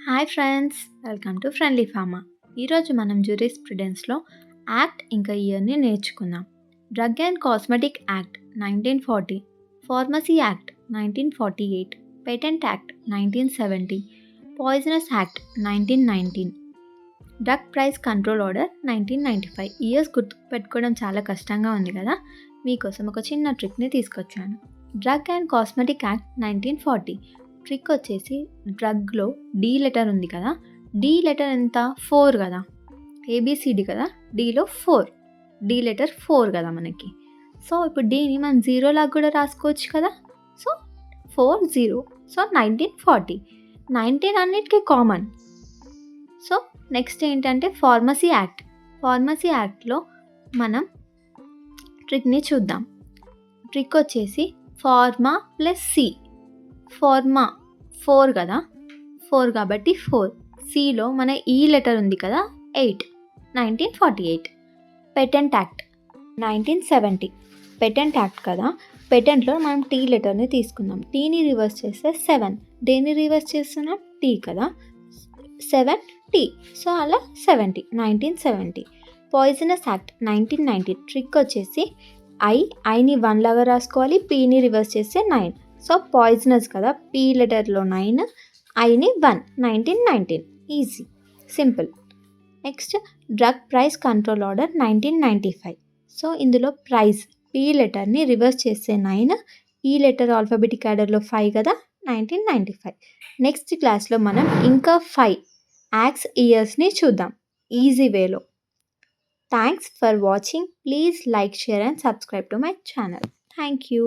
Hi friends, welcome to friendly pharma. ఈరోజు మనం జ్యూరిస్ప్రుడెన్స్లో యాక్ట్ ఇంకా ఇయర్ని నేర్చుకుందాం. Drug and cosmetic act 1940, pharmacy act 1948, patent act 1970, poisonous act 1919, drug price control order 1995. Years గుర్తుపెట్టుకోవడం చాలా కష్టంగా ఉంది కదా, మీకోసం ఒక చిన్న ట్రిక్ని తీసుకొచ్చాను. Drug and cosmetic act 1940. Trick వచ్చేసి డ్రగ్లో డి లెటర్ ఉంది కదా, డి లెటర్ ఎంత 4 కదా, ఏబిసిడి కదా, డిలో 4, డి లెటర్ 4 కదా మనకి. సో ఇప్పుడు డిని మనం 0 లాగా కూడా రాసుకోవచ్చు కదా. So 40, so 1940. 19 అన్నిటికీ కామన్. సో నెక్స్ట్ ఏంటంటే ఫార్మసీ యాక్ట్. ఫార్మసీ యాక్ట్లో మనం ట్రిక్ని చూద్దాం. ట్రిక్ వచ్చేసి ఫార్మా ప్లస్ సి. ఫార్మా 4 కదా, 4 కాబట్టి 4. సిలో మన ఈ లెటర్ ఉంది కదా 8, 1948. Patent act 1970. పేటెంట్ యాక్ట్ కదా, పేటెంట్లో మనం టీ లెటర్ని తీసుకుందాం. టీని రివర్స్ చేస్తే 7. దేన్ని రివర్స్ చేస్తున్నాం? టీ కదా, 7 టీ. సో అలా 70, 1970. Poisonous act 1990. ట్రిక్ వచ్చేసి ఐని 1 లాగా రాసుకోవాలి, పీని రివర్స్ చేస్తే 9. సో పాయిజనస్ కదా, పీ లెటర్లో 9, ఐని 1, 1919. Easy, simple. Next drug price control order 1995. So ఇందులో ప్రైస్ పీ లెటర్ని రివర్స్ చేస్తే 9, ఈ లెటర్ ఆల్ఫాబెటిక్ ఆర్డర్లో 5 కదా, 1995. నెక్స్ట్ క్లాస్లో మనం ఇంకా 5 యాక్ట్స్ ఇయర్స్ని చూద్దాం ఈజీ వేలో. Thanks for watching. Please like, share and subscribe to my channel. Thank you.